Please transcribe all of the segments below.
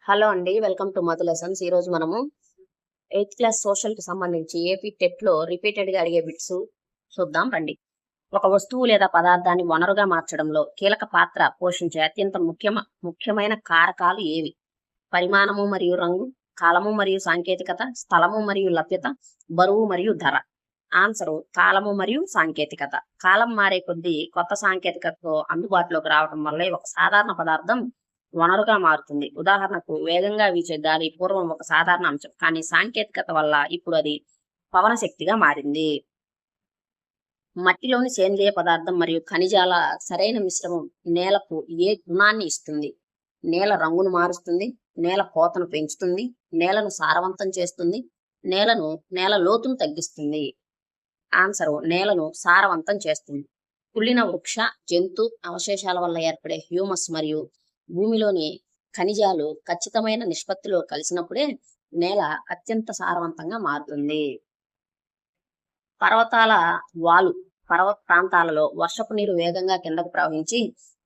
Hello అండి. Welcome to Madhu lessons. ఈరోజు మనము 8th క్లాస్ సోషల్‌కి సంబంధించి ఏపీ టెట్‌లో రిపీటెడ్‌గా అడిగే బిట్స్ చూద్దాం రండి. ఒక వస్తువు లేదా పదార్థాన్ని వనరుగా మార్చడంలో కీలక పాత్ర పోషించే అత్యంత ముఖ్యమైన కారకాలు ఏవి? పరిమాణము మరియు రంగు, కాలము మరియు సాంకేతికత, స్థలము మరియు లభ్యత, బరువు మరియు ధర. ఆన్సరు కాలము మరియు సాంకేతికత. కాలం మారే కొద్దీ కొత్త సాంకేతికతతో అందుబాటులోకి రావడం వల్లే ఒక సాధారణ పదార్థం వనరుగా మారుతుంది. ఉదాహరణకు వేగంగా వీచే గాలి పూర్వం ఒక సాధారణ అంశం, కానీ సాంకేతికత వల్ల ఇప్పుడు అది పవన శక్తిగా మారింది. మట్టిలోని సేంద్రియ పదార్థం మరియు ఖనిజాల సరైన మిశ్రమం నేలకు ఏ గుణాన్ని ఇస్తుంది? నేల రంగును మారుస్తుంది, నేల కోతను పెంచుతుంది, నేలను సారవంతం చేస్తుంది, నేల లోతును తగ్గిస్తుంది. ఆన్సరు నేలను సారవంతం చేస్తుంది. కుళ్ళిన వృక్ష జంతు అవశేషాల వల్ల ఏర్పడే హ్యూమస్ మరియు భూమిలోని ఖనిజాలు ఖచ్చితమైన నిష్పత్తిలో కలిసినప్పుడే నేల అత్యంత సారవంతంగా మారుతుంది. పర్వత ప్రాంతాలలో వర్షపు నీరు వేగంగా కిందకు ప్రవహించి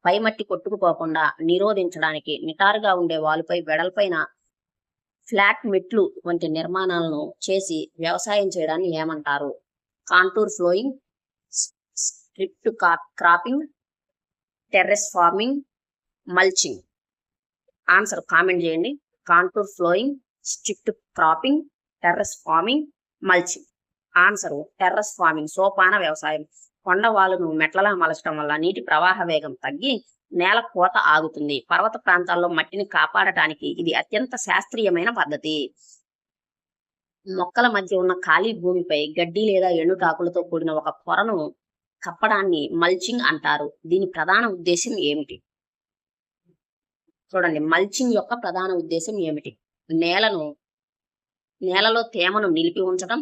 పైమట్టి కొట్టుకుపోకుండా నిరోధించడానికి నిటారుగా ఉండే వాలుపై వెడల్పైన ఫ్లాట్ మెట్లు వంటి నిర్మాణాలను చేసి వ్యవసాయం చేయడాన్ని ఏమంటారు? Contour flowing, strip cropping, terrace farming, mulching. Answer comment చేయండి. Contour flowing, strip cropping, terrace farming, mulching. Answer terrace farming, సోపాన వ్యవసాయం. కొండవాలును మెట్లలా మలచడం వల్ల నీటి ప్రవాహ వేగం తగ్గి నేల కోత ఆగుతుంది. పర్వత ప్రాంతాల్లో మట్టిని కాపాడటానికి ఇది అత్యంత శాస్త్రీయమైన పద్ధతి. మొక్కల మధ్య ఉన్న ఖాళీ భూమిపై గడ్డి లేదా ఎండుటాకులతో కూడిన ఒక పొరను కప్పడాన్ని మల్చింగ్ అంటారు. దీని ప్రధాన ఉద్దేశం ఏమిటి? చూడండి, మల్చింగ్ యొక్క ప్రధాన ఉద్దేశం ఏమిటి? నేలలో తేమను నిలిపి ఉంచడం,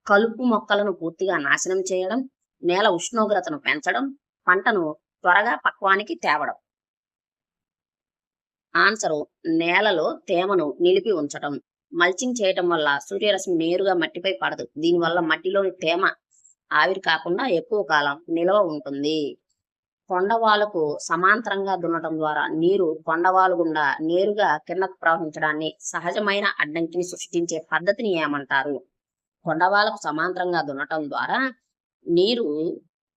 కలుపు మొక్కలను పూర్తిగా నాశనం చేయడం, నేల ఉష్ణోగ్రతను పెంచడం, పంటను త్వరగా పక్వానికి తేవడం. ఆన్సరు నేలలో తేమను నిలిపి ఉంచడం. మల్చింగ్ చేయటం వల్ల సూర్యరశ్మి నేరుగా మట్టిపై పడదు. దీనివల్ల మట్టిలోని తేమ ఆవిరి కాకుండా ఎక్కువ కాలం నిల్వ ఉంటుంది. కొండవాలుకు సమాంతరంగా దున్నటం ద్వారా నీరు కొండవాలు గుండా నేరుగా కిందకు ప్రవహించడాన్ని, సహజమైన అడ్డంకిని సృష్టించే పద్ధతిని ఏమంటారు? కొండవాలకు సమాంతరంగా దున్నటం ద్వారా నీరు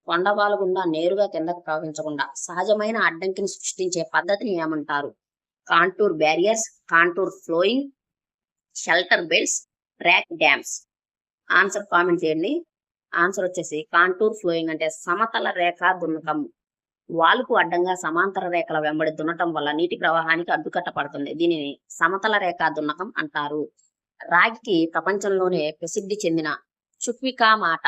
కొండవాలు గుండా నేరుగా కిందకు ప్రవహించకుండా సహజమైన అడ్డంకిని సృష్టించే పద్ధతిని ఏమంటారు? Contour barriers, contour flowing, shelter belts, rack dams. Answer comment చేయండి. ఆన్సర్ వచ్చేసి కాంటూర్ ఫ్లోయింగ్ అంటే సమతల రేఖ దున్నకం. వాలుకు అడ్డంగా సమాంతర రేఖల వెంబడి దున్నటం వల్ల నీటి ప్రవాహానికి అడ్డుకట్ట పడుతుంది. దీనిని సమతల రేఖ దున్నకం అంటారు. రాగికి ప్రపంచంలోనే ప్రసిద్ధి చెందిన చుక్వికామాట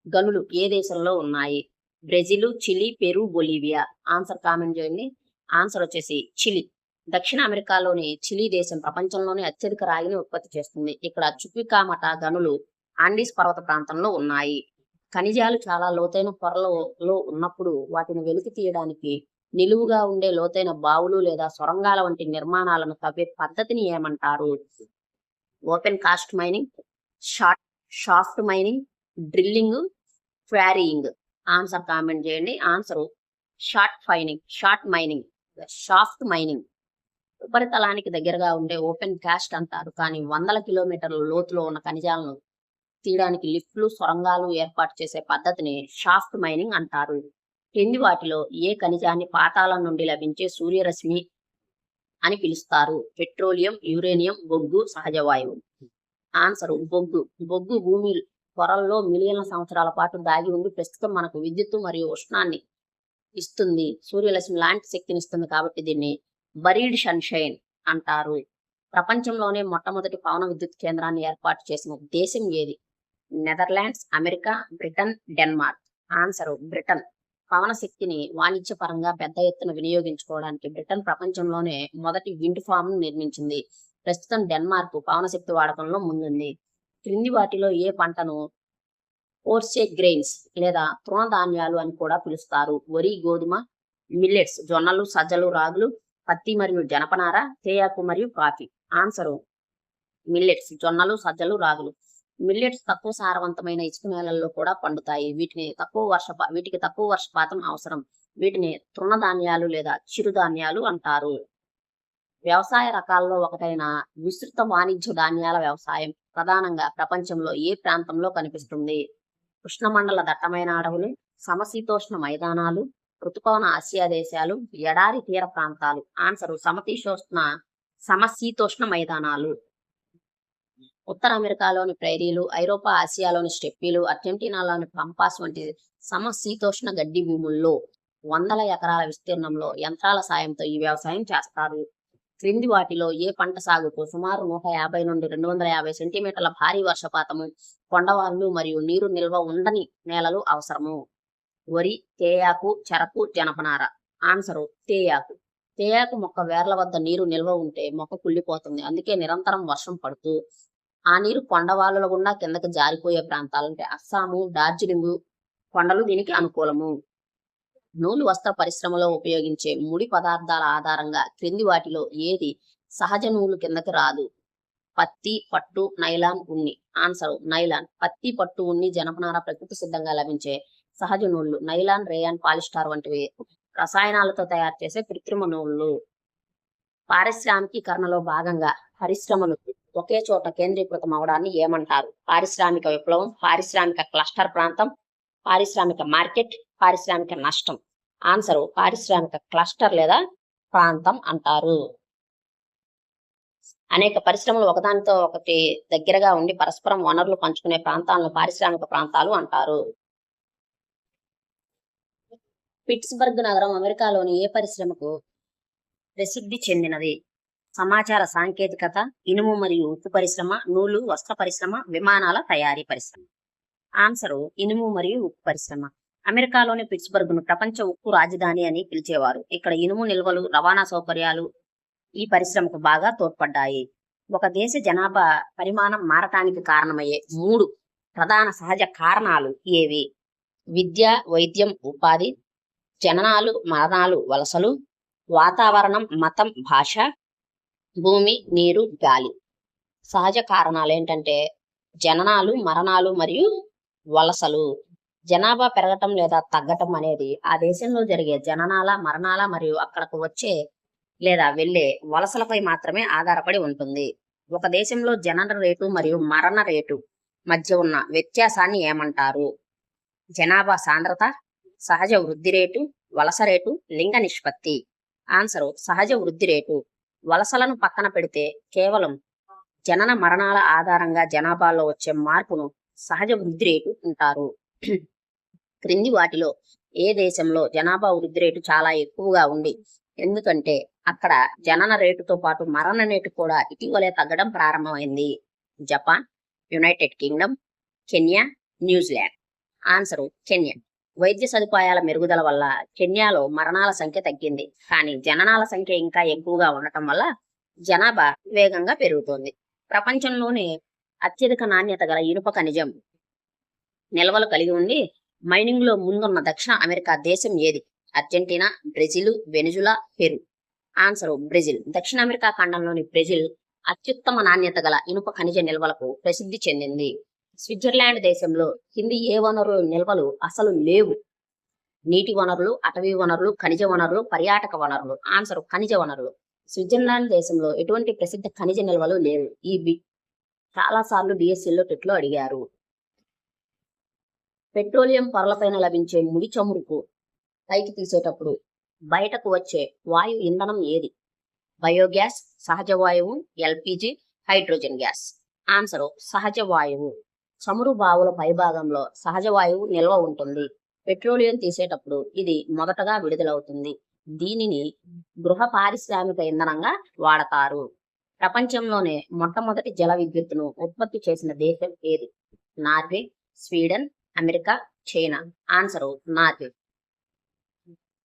గనులు ఏ దేశంలో ఉన్నాయి? Brazil, Chile, Peru, Bolivia. Answer comment చేయండి. ఆన్సర్ వచ్చేసి చిలీ. దక్షిణ అమెరికాలోని చిలీ దేశం ప్రపంచంలోనే అత్యధిక రాగిని ఉత్పత్తి చేస్తుంది. ఇక్కడ చుక్వికామట గనులు ఆండీస్ పర్వత ప్రాంతంలో ఉన్నాయి. ఖనిజాలు చాలా లోతైన పొరలలో ఉన్నప్పుడు వాటిని వెలికి తీయడానికి నిలువుగా ఉండే లోతైన బావులు లేదా సొరంగాల వంటి నిర్మాణాలను తవ్వే పద్ధతిని ఏమంటారు? Open cast mining, shaft mining, drilling, quarrying. Answer comment చేయండి. Answer short mining, shaft mining. ఉపరితలానికి దగ్గరగా ఉండే ఓపెన్ కాస్ట్ అంటారు, కానీ వందల కిలోమీటర్ల లోతులో ఉన్న ఖనిజాలను తీయడానికి లిఫ్ట్లు, సొరంగాలు ఏర్పాటు చేసే పద్ధతిని షాఫ్ట్ మైనింగ్ అంటారు. క్రింది వాటిలో ఏ ఖనిజాన్ని పాతాళం నుండి లభించే సూర్యరశ్మి అని పిలుస్తారు? పెట్రోలియం, యురేనియం, బొగ్గు, సహజ వాయువు. ఆన్సర్ బొగ్గు. బొగ్గు భూమి పొరల్లో మిలియన్ల సంవత్సరాల పాటు దాగి ఉండి ప్రస్తుతం మనకు విద్యుత్తు మరియు ఉష్ణాన్ని ఇస్తుంది. సూర్యరశ్మి లాంటి శక్తిని ఇస్తుంది కాబట్టి దీన్ని బరీడ్ సన్షైన్ అంటారు. ప్రపంచంలోనే మొట్టమొదటి పవన విద్యుత్ కేంద్రాన్ని ఏర్పాటు చేసిన దేశం ఏది? Netherlands, America, Britain, Denmark. Answer Britain. పవన శక్తిని వాణిజ్యపరంగా పెద్ద ఎత్తున వినియోగించుకోవడానికి బ్రిటన్ ప్రపంచంలోనే మొదటి విండ్ ఫామ్ నిర్మించింది. ప్రస్తుతం డెన్మార్క్ పవన శక్తి వాడకంలో ముందుంది. క్రింది వాటిలో ఏ పంటను ఓర్సే గ్రెయిన్స్ లేదా తృణధాన్యాలు అని కూడా పిలుస్తారు? వరి, గోధుమ, మిల్లెట్స్, జొన్నలు, సజ్జలు, రాగులు, పత్తి మరియు జనపనార, తేయాకు మరియు కాఫీ. ఆన్సరు మిల్లెట్స్, జొన్నలు, సజ్జలు, రాగులు. మిల్లెట్స్ తక్కువ సారవంతమైన ఇసుక నేలల్లో కూడా పండుతాయి. వీటికి తక్కువ వర్షపాతం అవసరం. వీటిని తృణధాన్యాలు లేదా చిరుధాన్యాలు అంటారు. వ్యవసాయ రకాల్లో ఒకటైన విస్తృత వాణిజ్య ధాన్యాల వ్యవసాయం ప్రధానంగా ప్రపంచంలో ఏ ప్రాంతంలో కనిపిస్తుంది? ఉష్ణమండల దట్టమైన అడవులు, సమశీతోష్ణ మైదానాలు, ఋతుపవన ఆసియా దేశాలు, ఎడారి తీర ప్రాంతాలు. ఆన్సరు సమశీతోష్ణ మైదానాలు. ఉత్తర అమెరికాలోని ప్రైరీలు, ఐరోపా ఆసియాలోని స్టెప్పీలు, అర్జెంటీనాలోని పంపాస్ వంటి సమశీతోష్ణ గడ్డి భూముల్లో వందల ఎకరాల విస్తీర్ణంలో యంత్రాల సాయంతో ఈ వ్యవసాయం చేస్తారు. క్రింది వాటిలో ఏ పంట సాగుకు సుమారు 150 నుండి 250 సెంటీమీటర్ల భారీ వర్షపాతము, కొండవాళ్ళు మరియు నీరు నిల్వ ఉండని నేలలు అవసరము? వరి, తేయాకు, చెరకు, జనపనార. ఆన్సరు తేయాకు. తేయాకు మొక్క వేర్ల వద్ద నీరు నిల్వ ఉంటే మొక్క కుళ్ళిపోతుంది. అందుకే నిరంతరం వర్షం పడుతూ ఆ నీరు కొండవాళ్ళల గుండా కిందకి జారిపోయే ప్రాంతాలంటే అస్సాము, డార్జిలింగ్ కొండలు దీనికి అనుకూలము. నూలు వస్త్ర పరిశ్రమలో ఉపయోగించే ముడి పదార్థాల ఆధారంగా క్రింది వాటిలో ఏది సహజ నూలు కిందకి రాదు? పత్తి, పట్టు, నైలాన్, ఉన్ని. Answer nylon. పత్తి, పట్టు, ఉన్ని, జనపనార ప్రకృతి సిద్ధంగా లభించే సహజ నూళ్లు. నైలాన్, రేయాన్, పాలిస్టార్ వంటివి రసాయనాలతో తయారు చేసే కృత్రిమ నూళ్లు. పారిశ్రామికీకరణలో భాగంగా పరిశ్రమలు ఒకే చోట కేంద్రీకృతం అవడాన్ని ఏమంటారు? పారిశ్రామిక విప్లవం, పారిశ్రామిక క్లస్టర్ ప్రాంతం, పారిశ్రామిక మార్కెట్, పారిశ్రామిక నష్టం. ఆన్సరు పారిశ్రామిక క్లస్టర్ లేదా ప్రాంతం అంటారు. అనేక పరిశ్రమలు ఒకదానితో ఒకటి దగ్గరగా ఉండి పరస్పరం వనరులు పంచుకునే ప్రాంతాలను పారిశ్రామిక ప్రాంతాలు అంటారు. పిట్స్బర్గ్ నగరం అమెరికాలోని ఏ పరిశ్రమకు ప్రసిద్ధి చెందినది? సమాచార సాంకేతికత, ఇనుము మరియు ఉక్కు పరిశ్రమ, నూలు వస్త్ర పరిశ్రమ, విమానాల తయారీ పరిశ్రమ. ఆన్సరు ఇనుము మరియు ఉక్కు పరిశ్రమ. అమెరికాలోని పిట్స్బర్గ్ ను ప్రపంచ ఉక్కు రాజధాని అని పిలిచేవారు. ఇక్కడ ఇనుము నిల్వలు, రవాణా సౌకర్యాలు ఈ పరిశ్రమకు బాగా తోడ్పడ్డాయి. ఒక దేశ జనాభా పరిమాణం మారటానికి కారణమయ్యే 3 ప్రధాన సహజ కారణాలు ఏవి? విద్య, వైద్యం, ఉపాధి, జననాలు, మరణాలు, వలసలు, వాతావరణం, మతం, భాష, భూమి, నీరు, గాలి. సహజ కారణాలు ఏంటంటే జననాలు, మరణాలు మరియు వలసలు. జనాభా పెరగటం లేదా తగ్గటం అనేది ఆ దేశంలో జరిగే జననాల, మరణాల మరియు అక్కడకు వచ్చే లేదా వెళ్లే వలసలపై మాత్రమే ఆధారపడి ఉంటుంది. ఒక దేశంలో జనన రేటు మరియు మరణ రేటు మధ్య ఉన్న వ్యత్యాసాన్ని ఏమంటారు? జనాభా సాంద్రత, సహజ వృద్ధి రేటు, వలస రేటు, లింగ నిష్పత్తి. ఆన్సరు సహజ వృద్ధి రేటు. వలసలను పక్కన పెడితే కేవలం జనన మరణాల ఆధారంగా జనాభాలో వచ్చే మార్పును సహజ వృద్ధి రేటు అంటారు. క్రింది వాటిలో ఏ దేశంలో జనాభా వృద్ధి రేటు చాలా ఎక్కువగా ఉంది? ఎందుకంటే అక్కడ జనన రేటుతో పాటు మరణ రేటు కూడా ఇటీవలే తగ్గడం ప్రారంభమైంది. Japan, United Kingdom, Kenya, New Zealand. Answer Kenya. వైద్య సదుపాయాల మెరుగుదల వల్ల కెన్యాలో మరణాల సంఖ్య తగ్గింది, కానీ జననాల సంఖ్య ఇంకా ఎక్కువగా ఉండటం వల్ల జనాభా వేగంగా పెరుగుతోంది. ప్రపంచంలోనే అత్యధిక నాణ్యత గల ఇనుప ఖనిజం నిల్వలు కలిగి ఉండి మైనింగ్ లో ముందున్న దక్షిణ అమెరికా దేశం ఏది? Argentina, Brazil, Venezuela, Peru. Answer Brazil. దక్షిణ అమెరికా ఖండంలోని బ్రెజిల్ అత్యుత్తమ నాణ్యత గల ఇనుప ఖనిజ నిల్వలకు ప్రసిద్ధి చెందింది. స్విట్జర్లాండ్ దేశంలో కింది ఏ వనరుల నిల్వలు అసలు లేవు? నీటి వనరులు, అటవీ వనరులు, ఖనిజ వనరులు, పర్యాటక వనరులు. ఆన్సరు ఖనిజ వనరులు. స్విట్జర్లాండ్ దేశంలో ఎటువంటి ప్రసిద్ధ ఖనిజ నిల్వలు లేవు. ఈ బిట్ చాలా సార్లు డిఎస్సీలో టెట్లో అడిగారు. పెట్రోలియం పొరలపైన లభించే ముడి చమురుకు పైకి తీసేటప్పుడు బయటకు వచ్చే వాయు ఇంధనం ఏది? బయోగ్యాస్, సహజ వాయువు, ఎల్పిజి, హైడ్రోజన్ గ్యాస్. ఆన్సరు సహజ వాయువు. చమురు బావుల పైభాగంలో సహజ వాయువు నిల్వ ఉంటుంది. పెట్రోలియం తీసేటప్పుడు ఇది మొదటగా విడుదలవుతుంది. దీనిని గృహ పారిశ్రామిక ఇంధనంగా వాడతారు. ప్రపంచంలోనే మొట్టమొదటి జల విద్యుత్తును ఉత్పత్తి చేసిన దేశం ఏది? Norway, Sweden, America, China. Answer Norway.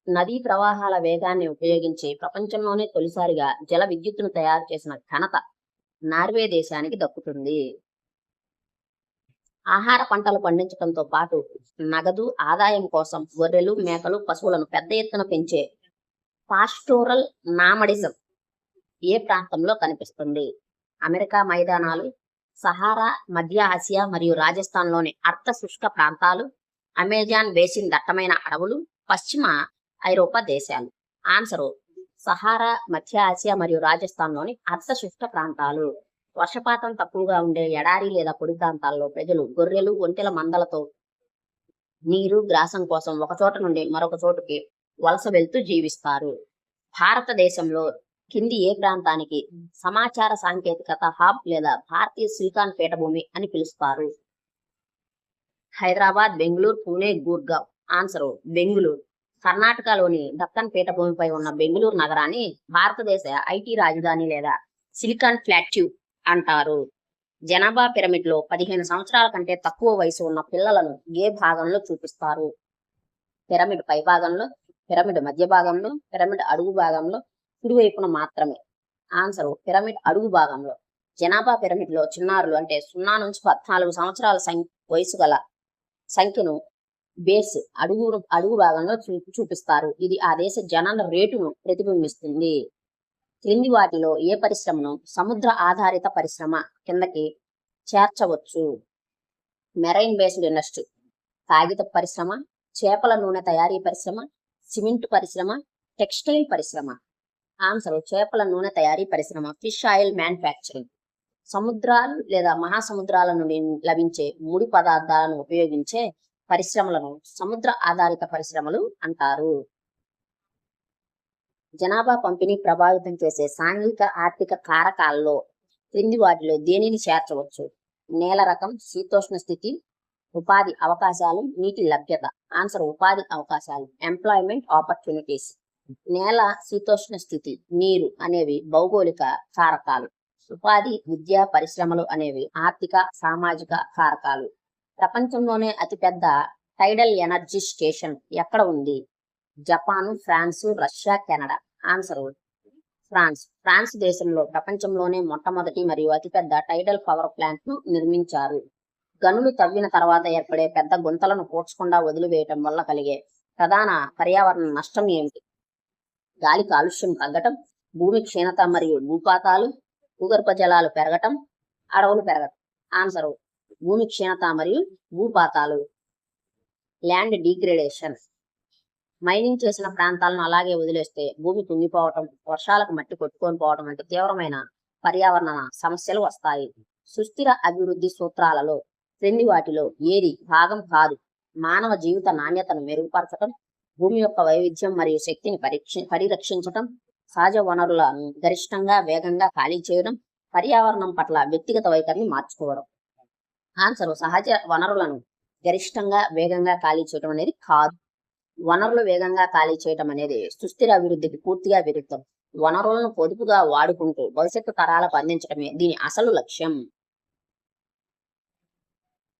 నదీ ప్రవాహాల వేగాన్ని ఉపయోగించి ప్రపంచంలోనే తొలిసారిగా జల విద్యుత్తును తయారు చేసిన ఘనత నార్వే దేశానికి దక్కుతుంది. ఆహార పంటలు పండించడంతో పాటు నగదు ఆదాయం కోసం గొర్రెలు, మేకలు, పశువులను పెద్ద ఎత్తున పెంచే పాస్టోరల్ నామడిజం ఏ ప్రాంతంలో కనిపిస్తుంది? అమెరికా మైదానాలు, సహారా, మధ్య ఆసియా మరియు రాజస్థాన్లోని అర్ధ శుష్క ప్రాంతాలు, అమెజాన్ బేసిన్ దట్టమైన అడవులు, పశ్చిమ ఐరోపా దేశాలు. ఆన్సరు సహారా, మధ్య ఆసియా మరియు రాజస్థాన్లోని అర్ధశుష్క ప్రాంతాలు. వర్షపాతం తక్కువగా ఉండే ఎడారి లేదా పొడి ప్రాంతాల్లో ప్రజలు గొర్రెలు, ఒంటెల మందలతో నీరు, గ్రాసం కోసం ఒక చోట నుండి మరొక చోటుకి వలస వెళ్తూ జీవిస్తారు. భారతదేశంలో కింది ఏ ప్రాంతానికి సమాచార సాంకేతికత హబ్ లేదా భారతీయ సిలికాన్ పీఠభూమి అని పిలుస్తారు? హైదరాబాద్, బెంగళూరు, పూణే, గూర్గావ్. ఆన్సర్ బెంగళూరు. కర్ణాటకలోని దక్కన్ పీఠభూమిపై ఉన్న బెంగళూరు నగరాన్ని భారతదేశ ఐటీ రాజధాని లేదా సిలికాన్ ప్లాట్యూ అంటారు. జనాభా పిరమిడ్ లో 15 సంవత్సరాల కంటే తక్కువ వయసు ఉన్న పిల్లలను ఏ భాగంలో చూపిస్తారు? పిరమిడ్ పై భాగంలో, పిరమిడ్ మధ్య భాగంలో, పిరమిడ్ అడుగు భాగంలో, కుడివైపున మాత్రమే. ఆన్సర్ పిరమిడ్ అడుగు భాగంలో. జనాభా పిరమిడ్ లో చిన్నారులు అంటే 0 నుంచి 14 సంవత్సరాల వయసు గల సంఖ్యను బేస్ అడుగు భాగంలో చూపిస్తారు. ఇది ఆ దేశ జనాల రేటును ప్రతిబింబిస్తుంది. క్రింది వాటిలో ఏ పరిశ్రమను సముద్ర ఆధారిత పరిశ్రమ కిందకి చేర్చవచ్చు? మెరైన్ బేస్డ్ ఇండస్ట్రీ, కాగిత పరిశ్రమ, చేపల నూనె తయారీ పరిశ్రమ, సిమెంట్ పరిశ్రమ, టెక్స్టైల్ పరిశ్రమ. ఆన్సర్ చేపల నూనె తయారీ పరిశ్రమ, ఫిష్ ఆయిల్ మ్యానుఫ్యాక్చరింగ్. సముద్రాలు లేదా మహాసముద్రాల నుండి లభించే ముడి పదార్థాలను ఉపయోగించే పరిశ్రమలను సముద్ర ఆధారిత పరిశ్రమలు అంటారు. జనాభా పంపిణీ ప్రభావితం చేసే సాంఘిక ఆర్థిక కారకాల్లో క్రింది వాటిలో దేనిని చేర్చవచ్చు? నేల రకం, శీతోష్ణ స్థితి, ఉపాధి అవకాశాలు, నీటి లభ్యత. ఆన్సర్ ఉపాధి అవకాశాలు, ఎంప్లాయ్మెంట్ ఆపర్చునిటీస్. నేల, శీతోష్ణ స్థితి, నీరు అనేవి భౌగోళిక కారకాలు. ఉపాధి, విద్య, పరిశ్రమలు అనేవి ఆర్థిక సామాజిక కారకాలు. ప్రపంచంలోనే అతిపెద్ద టైడల్ ఎనర్జీ స్టేషన్ ఎక్కడ ఉంది? Japan, France, Russia, Canada. Answer France. France దేశంలో ప్రపంచంలోనే మొట్టమొదటి మరియు అతిపెద్ద టైడల్ పవర్ ప్లాంట్ ను నిర్మించారు. గనులు తవ్విన తర్వాత ఏర్పడే పెద్ద గుంతలను పూడ్చకుండా వదిలివేయటం వల్ల కలిగే ప్రధాన పర్యావరణ నష్టం ఏమిటి? గాలి కాలుష్యం తగ్గటం, భూమి క్షీణత మరియు భూపాతాలు, భూగర్భ జలాలు పెరగటం, అడవులు పెరగటం. ఆన్సర్ భూమి క్షీణత మరియు భూపాతాలు. Land degradation. మైనింగ్ చేసిన ప్రాంతాలను అలాగే వదిలేస్తే భూమి కుంగిపోవటం, వర్షాలకు మట్టి కొట్టుకొని పోవటం వంటి తీవ్రమైన పర్యావరణ సమస్యలు వస్తాయి. సుస్థిర అభివృద్ధి సూత్రాలలో క్రింది వాటిలో ఏది భాగం కాదు? మానవ జీవిత నాణ్యతను మెరుగుపరచడం, భూమి యొక్క వైవిధ్యం మరియు శక్తిని పరిరక్షించటం, సహజ వనరులను గరిష్టంగా వేగంగా ఖాళీ చేయడం, పర్యావరణం పట్ల వ్యక్తిగత వైఖరిని మార్చుకోవడం. ఆన్సర్ సహజ వనరులను గరిష్టంగా వేగంగా ఖాళీ చేయడం అనేది కాదు. వనరులు వేగంగా ఖాళీ చేయడం అనేది సుస్థిర అభివృద్ధికి పూర్తిగా విరుద్ధం. వనరులను పొదుపుగా వాడుకుంటూ భవిష్యత్తు తరాలకు అందించడమే దీని అసలు లక్ష్యం.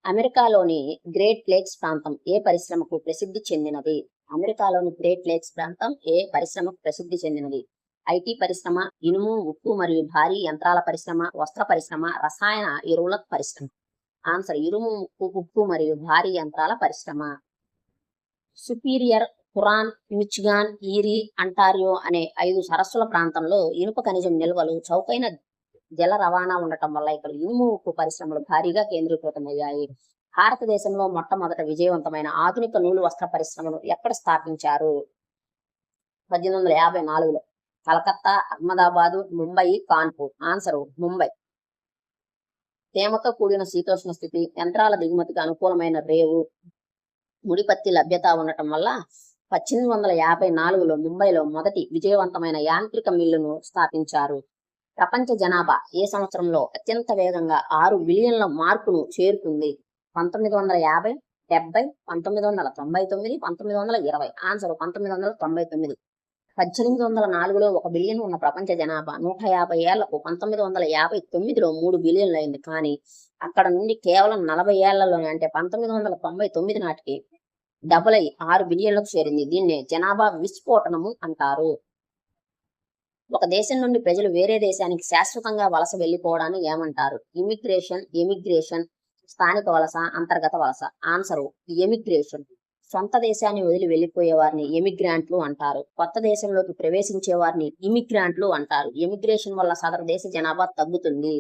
అమెరికాలోని గ్రేట్ లేక్స్ ప్రాంతం ఏ పరిశ్రమకు ప్రసిద్ధి చెందినది? అమెరికాలోని గ్రేట్ లేక్స్ ప్రాంతం ఏ పరిశ్రమకు ప్రసిద్ధి చెందినది? ఐటీ పరిశ్రమ, ఇనుము, ఉక్కు మరియు భారీ యంత్రాల పరిశ్రమ, వస్త్ర పరిశ్రమ, రసాయన ఎరువుల పరిశ్రమ. ఆన్సర్ ఇనుము, ఉక్కు మరియు భారీ యంత్రాల పరిశ్రమ. సుపీరియర్, హురాన్, మిచిగాన్, ఈరీ, అంటారియో అనే 5 సరస్సుల ప్రాంతంలో ఇనుప ఖనిజం నిల్వలు, చౌకైన జల రవాణా ఉండటం వల్ల ఇక్కడ ఇనుము, ఉక్కు పరిశ్రమలు భారీగా కేంద్రీకృతమయ్యాయి. భారతదేశంలో మొట్టమొదట విజయవంతమైన ఆధునిక నూలు వస్త్ర పరిశ్రమను ఎక్కడ స్థాపించారు? 1854లో. కలకత్తా, అహ్మదాబాదు, ముంబై, కాన్పూర్. ఆన్సర్ ముంబై. తేమతో కూడిన శీతోష్ణ స్థితి, యంత్రాల దిగుమతికి అనుకూలమైన రేవు, ముడిపత్తి లభ్యత ఉండటం వల్ల 1854లో ముంబైలో మొదటి విజయవంతమైన యాంత్రిక మిల్లును స్థాపించారు. ప్రపంచ జనాభా ఏ సంవత్సరంలో అత్యంత వేగంగా 6 బిలియన్ల మార్కును చేరుకుంది? 1950, 70, 1999, 1920. ఆన్సర్ 1999. 1804లో 1 బిలియన్ ఉన్న ప్రపంచ జనాభా 150 ఏళ్లకు 1959లో 3 బిలియన్లు అయింది. కానీ అక్కడ నుండి కేవలం 40 ఏళ్లలోనే అంటే 1999 నాటికి డబుల్ అయి 6 బిలియన్లకు చేరింది. దీన్నే జనాభా విస్ఫోటనము అంటారు. ఒక దేశం నుండి ప్రజలు వేరే దేశానికి శాశ్వతంగా వలస వెళ్లిపోవడాన్ని ఏమంటారు? ఇమిగ్రేషన్, ఎమిగ్రేషన్, స్థానిక వలస, అంతర్గత వలస. Answer emigration. సొంత దేశాన్ని వదిలి వెళ్లిపోయే వారిని ఎమిగ్రాంట్లు అంటారు. కొత్త దేశంలోకి ప్రవేశించే వారిని ఇమిగ్రాంట్లు అంటారు. ఎమిగ్రేషన్ వల్ల సదరు దేశ జనాభా తగ్గుతుంది.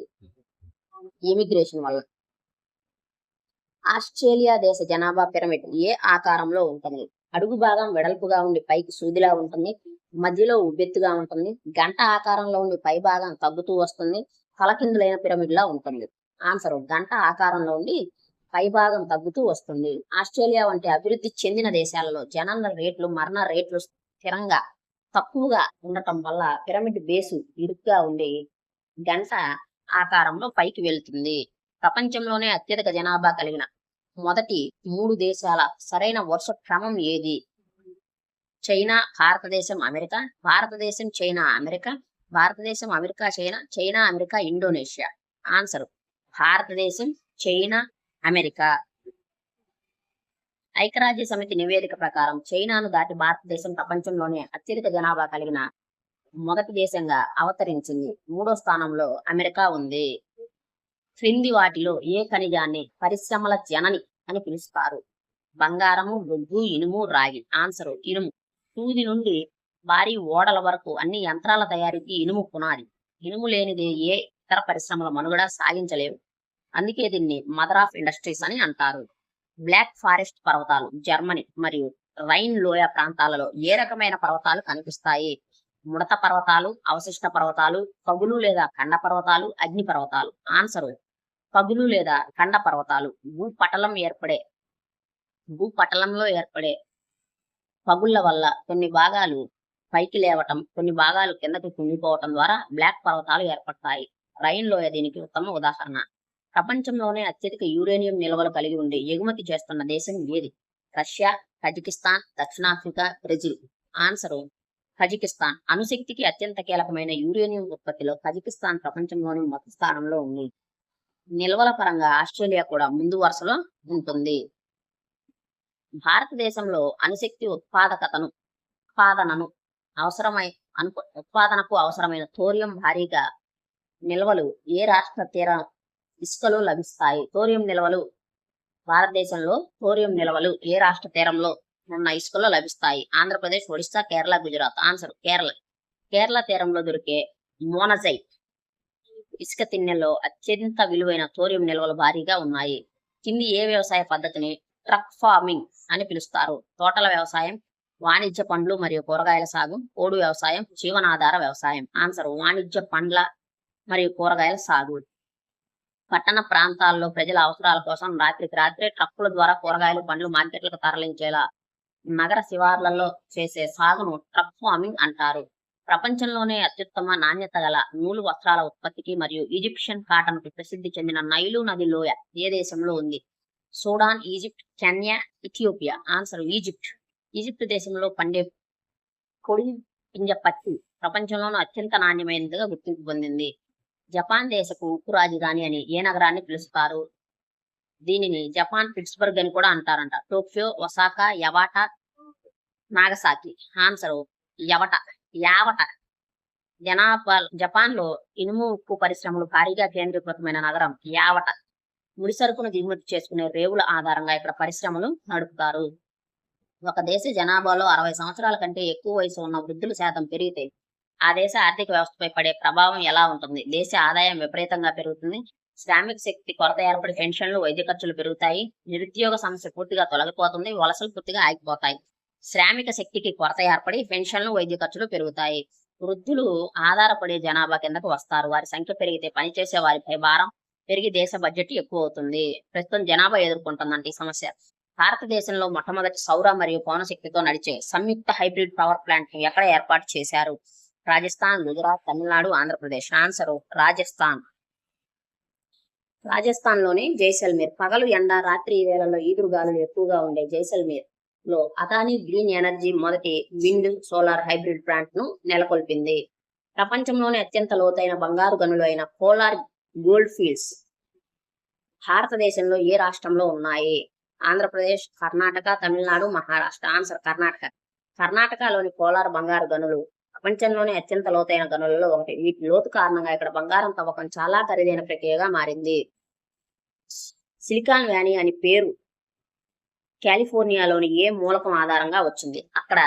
ఎమిగ్రేషన్ వల్ల. ఆస్ట్రేలియా దేశ జనాభా పిరమిడ్ ఏ ఆకారంలో ఉంటుంది? అడుగు భాగం వెడల్పుగా ఉండి పైకి సూదిలా ఉంటుంది. మధ్యలో ఉబ్బెత్తుగా ఉంటుంది. గంట ఆకారంలో ఉండి పై భాగం తగ్గుతూ వస్తుంది. తలకిందులైన పిరమిడ్ లా ఉంటుంది. ఆన్సర్ గంట ఆకారంలో ఉండి పై భాగం తగ్గుతూ వస్తుంది. ఆస్ట్రేలియా వంటి అభివృద్ధి చెందిన దేశాలలో జనన రేట్లు మరణ రేట్లు స్థిరంగా తక్కువగా ఉండటం వల్ల పిరమిడ్ బేసు ఇరుగ్గా ఉండి గంట ఆకారంలో పైకి వెళ్తుంది. ప్రపంచంలోనే అత్యధిక జనాభా కలిగిన మొదటి 3 దేశాల సరైన వరుస క్రమం ఏది? చైనా, భారతదేశం, అమెరికా, భారతదేశం, చైనా, అమెరికా, భారతదేశం, America, China, China, America, Indonesia. Answer భారతదేశం, చైనా, అమెరికా. ఐక్యరాజ్య సమితి నివేదిక ప్రకారం చైనాను దాటి భారతదేశం ప్రపంచంలోనే అత్యధిక జనాభా కలిగిన మొదటి దేశంగా అవతరించింది. 3వ స్థానంలో అమెరికా ఉంది. క్రింది వాటిలో ఏ ఖనిజాన్ని పరిశ్రమల జనని అని పిలుస్తారు? బంగారము, బొగ్గు, ఇనుము, రాగి. ఆన్సర్ ఇనుము. సూది నుండి భారీ ఓడల వరకు అన్ని యంత్రాల తయారీకి ఇనుము పునాది. ఇనుము లేనిది ఏ ఇతర పరిశ్రమల మనుగడ సాగించలేవు. అందుకే దీన్ని మదర్ ఆఫ్ ఇండస్ట్రీస్ అని అంటారు. బ్లాక్ ఫారెస్ట్ పర్వతాలు జర్మనీ మరియు రైన్ లోయ ప్రాంతాలలో ఏ రకమైన పర్వతాలు కనిపిస్తాయి? ముడత పర్వతాలు, అవశిష్ట పర్వతాలు, పగులు లేదా ఖండ పర్వతాలు, అగ్ని పర్వతాలు. ఆన్సర్ పగులు లేదా ఖండ పర్వతాలు. భూపటలంలో ఏర్పడే పగుళ్ల వల్ల కొన్ని భాగాలు పైకి లేవటం, కొన్ని భాగాలు కిందకి కుంగిపోవటం ద్వారా బ్లాక్ పర్వతాలు ఏర్పడతాయి. రైన్ లోయ దీనికి ఉత్తమ ఉదాహరణ. ప్రపంచంలోనే అత్యధిక యురేనియం నిల్వలు కలిగి ఉండి ఎగుమతి చేస్తున్న దేశం ఏది? రష్యా, కజకిస్తాన్, దక్షిణాఫ్రికా, బ్రెజిల్. Answer Kazakhstan. అణుశక్తికి అత్యంత కీలకమైన యురేనియం ఉత్పత్తిలో కజకిస్తాన్ ప్రపంచంలోని మొదటి స్థానంలో ఉంది. నిల్వల పరంగా ఆస్ట్రేలియా కూడా ముందు వరుసలో ఉంటుంది. భారతదేశంలో అణుశక్తి ఉత్పాదనకు అవసరమైన థోరియం భారీగా నిల్వలు ఏ రాష్ట్ర తీర ఇసుకలో లభిస్తాయి? భారతదేశంలో థోరియం నిల్వలు ఏ రాష్ట్ర తీరంలో ఉన్న ఇసుకలో లభిస్తాయి? ఆంధ్రప్రదేశ్, ఒడిశా, కేరళ, గుజరాత్. ఆన్సర్ కేరళ తీరంలో దొరికే మోనజైట్ ఇసుక తిన్నెల్లో అత్యంత విలువైన థోరియం నిల్వలు భారీగా ఉన్నాయి. కింది ఏ వ్యవసాయ పద్ధతిని ట్రక్ ఫార్మింగ్ అని పిలుస్తారు? తోటల వ్యవసాయం, వాణిజ్య పండ్లు మరియు కూరగాయల సాగు, పోడు వ్యవసాయం, జీవనాధార వ్యవసాయం. ఆన్సర్ వాణిజ్య పండ్ల మరియు కూరగాయల సాగు. పట్టణ ప్రాంతాల్లో ప్రజల అవసరాల కోసం రాత్రికి రాత్రే ట్రక్కుల ద్వారా కూరగాయలు, పండ్లు మార్కెట్లకు తరలించేలా నగర శివార్లలో చేసే సాగును ట్రక్ ఫార్మింగ్ అంటారు. ప్రపంచంలోనే అత్యుత్తమ నాణ్యత గల నూలు వస్త్రాల ఉత్పత్తికి మరియు ఈజిప్షియన్ కాటన్ కు ప్రసిద్ధి చెందిన నైలు నది లోయ ఏ దేశంలో ఉంది? Sudan, Egypt, Kenya, Ethiopia. Answer Egypt దేశంలో పండే పొడి పింజ పత్తి ప్రపంచంలోనూ అత్యంత నాణ్యమైనదిగా గుర్తింపు పొందింది. జపాన్ దేశపు ఉక్కు రాజధాని అని ఏ నగరాన్ని పిలుస్తారు? దీనిని జపాన్ పిట్స్బర్గ్ అని కూడా అంటారంట. Tokyo, Osaka, Yawata, Nagasaki. Answer Yawata. Japan లో ఇనుము ఉక్కు పరిశ్రమలు భారీగా కేంద్రీకృతమైన నగరం యావట. ముడి సరుకును దిగుమతి చేసుకునే రేవుల ఆధారంగా ఇక్కడ పరిశ్రమలు నడుపుతారు. ఒక దేశ జనాభాలో 60 సంవత్సరాల కంటే ఎక్కువ వయసు ఉన్న వృద్ధుల శాతం పెరిగితే ఆ దేశ ఆర్థిక వ్యవస్థపై పడే ప్రభావం ఎలా ఉంటుంది? దేశ ఆదాయం విపరీతంగా పెరుగుతుంది. శ్రామిక శక్తి కొరత ఏర్పడి పెన్షన్లు, వైద్య ఖర్చులు పెరుగుతాయి. నిరుద్యోగ సమస్య పూర్తిగా తొలగిపోతుంది. వలసలు పూర్తిగా ఆగిపోతాయి. శ్రామిక శక్తికి కొరత ఏర్పడి పెన్షన్లు, వైద్య ఖర్చులు పెరుగుతాయి. వృద్ధులు ఆధారపడే జనాభా కిందకు వస్తారు. వారి సంఖ్య పెరిగితే పనిచేసే వారిపై భారం పెరిగి దేశ బడ్జెట్ ఎక్కువ అవుతుంది. ప్రస్తుతం జనాభా ఎదుర్కొంటుందంటే ఈ సమస్య. భారతదేశంలో మొట్టమొదటి సౌర మరియు పవన శక్తితో నడిచే సంయుక్త హైబ్రిడ్ పవర్ ప్లాంట్ ని ఎక్కడ ఏర్పాటు చేశారు? రాజస్థాన్, గుజరాత్, తమిళనాడు, ఆంధ్రప్రదేశ్. ఆన్సర్ రాజస్థాన్ లోని జైసల్మేర్. పగలు ఎండ, రాత్రి వేళల్లో ఈదురుగాలులు ఎక్కువగా ఉండే జైసల్మేర్ లో అదానీ గ్రీన్ ఎనర్జీ మొదటి విండ్ సోలార్ హైబ్రిడ్ ప్లాంట్ ను నెలకొల్పింది. ప్రపంచంలోనే అత్యంత లోతైన బంగారు గనులు అయిన పోలార్ గోల్డ్ ఫీల్డ్స్ భారతదేశంలో ఏ రాష్ట్రంలో ఉన్నాయి? ఆంధ్రప్రదేశ్, కర్ణాటక, తమిళనాడు, మహారాష్ట్ర. ఆన్సర్ కర్ణాటకలోని పోలార్ బంగారు గనులు ప్రపంచంలోనే అత్యంత లోతైన గనులలో ఒకటి. వీటి లోతు కారణంగా ఇక్కడ బంగారం తవ్వకం చాలా ఖరీదైన ప్రక్రియగా మారింది. సిలికాన్ వ్యాలీ అని పేరు కాలిఫోర్నియాలోని ఏ మూలకం ఆధారంగా వచ్చింది? అక్కడ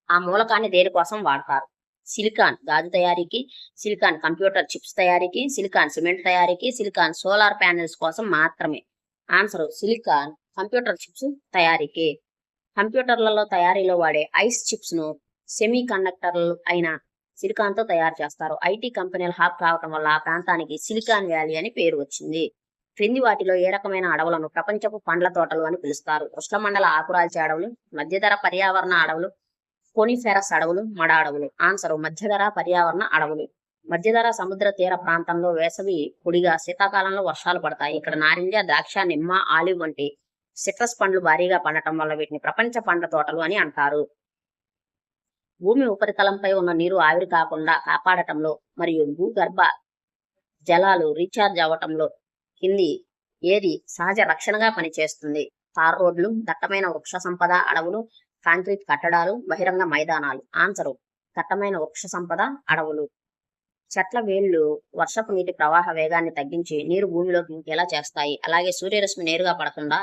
ఆ మూలకాన్ని దేనికోసం వాడతారు? సిలికాన్ గాజు తయారీకి, సిలికాన్ కంప్యూటర్ చిప్స్ తయారీకి, సిలికాన్ సిమెంట్ తయారీకి, సిలికాన్ సోలార్ ప్యానెల్స్ కోసం మాత్రమే. ఆన్సర్ సిలికాన్ కంప్యూటర్ చిప్స్ తయారీకి. కంప్యూటర్లలో తయారీలో వాడే ఐస్ చిప్స్ ను సెమీ కండక్టర్లు అయిన సిలికాన్తో తయారు చేస్తారు. ఐటీ కంపెనీల హబ్ కావటం వల్ల ఆ ప్రాంతానికి సిలికాన్ వ్యాలీ అని పేరు వచ్చింది. క్రింది వాటిలో ఏ రకమైన అడవులను ప్రపంచపు పండ్ల తోటలు అని పిలుస్తారు? ఉష్ణమండల ఆకురాల్చే అడవులు, మధ్యధర పర్యావరణ అడవులు, కోనిఫెరస్ అడవులు, మడ అడవులు. ఆన్సర్ మధ్యధర పర్యావరణ అడవులు. మధ్యధర సముద్ర తీర ప్రాంతంలో వేసవి పొడిగా, శీతాకాలంలో వర్షాలు పడతాయి. ఇక్కడ నారింజ, ద్రాక్ష, నిమ్మ, ఆలివ్ వంటి సిట్రస్ పండ్లు భారీగా పండటం వల్ల వీటిని ప్రపంచ పండ్ల తోటలు అని అంటారు. భూమి ఉపరితలంపై ఉన్న నీరు ఆవిరి కాకుండా కాపాడటంలో మరియు భూగర్భ జలాలు రీఛార్జ్ అవ్వటంలో కింది ఏది సహజ రక్షణగా పనిచేస్తుంది? తార్ రోడ్లు, దట్టమైన వృక్ష సంపద అడవులు, కాంక్రీట్ కట్టడాలు, బహిరంగ మైదానాలు. ఆన్సరు దట్టమైన వృక్ష సంపద అడవులు. చెట్ల వేళ్లు వర్షపు నీటి ప్రవాహ వేగాన్ని తగ్గించి నీరు భూమిలోకి ఇంకేలా చేస్తాయి. అలాగే సూర్యరశ్మి నేరుగా పడకుండా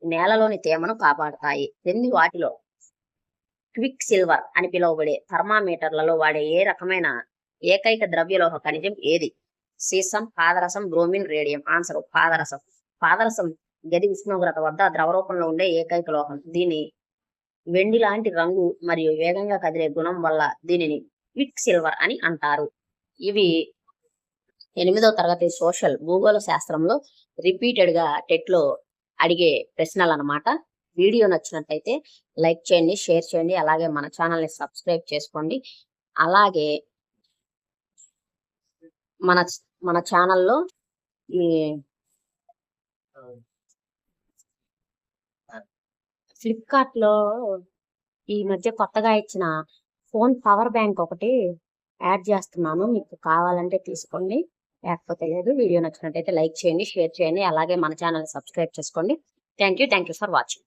నేలలోని తేమను కాపాడతాయి. క్రింది వాటిలో క్విక్ సిల్వర్ అని పిలువబడే థర్మామీటర్లలో వాడే ఏ రకమైన ఏకైక ద్రవ్యలోహ ఖనిజం ఏది? సీసం, పాదరసం, బ్రోమిన్, రేడియం. ఆన్సర్ పాదరసం. పాదరసం గది ఉష్ణోగ్రత వద్ద ద్రవరూపంలో ఉండే ఏకైక లోహం. దీని వెండి లాంటి రంగు మరియు వేగంగా కదిలే గుణం వల్ల దీనిని క్విక్ సిల్వర్ అని అంటారు. ఇవి 8వ తరగతి సోషల్ భూగోళ శాస్త్రంలో రిపీటెడ్ గా టెట్ లో అడిగే ప్రశ్నలు అన్నమాట. వీడియో నచ్చినట్లయితే లైక్ చేయండి, షేర్ చేయండి, అలాగే మన ఛానల్ని సబ్స్క్రైబ్ చేసుకోండి. అలాగే మన మన ఛానల్లో ఈ ఫ్లిప్కార్ట్ లో ఈ మధ్య కొత్తగా ఇచ్చిన ఫోన్ పవర్ బ్యాంక్ ఒకటి యాడ్ చేస్తున్నాను. మీకు కావాలంటే తీసుకోండి, లేకపోతే లేదు. వీడియో నచ్చినట్టయితే లైక్ చేయండి, షేర్ చేయండి, అలాగే మన ఛానల్ సబ్స్క్రైబ్ చేసుకోండి. Thank you for watching.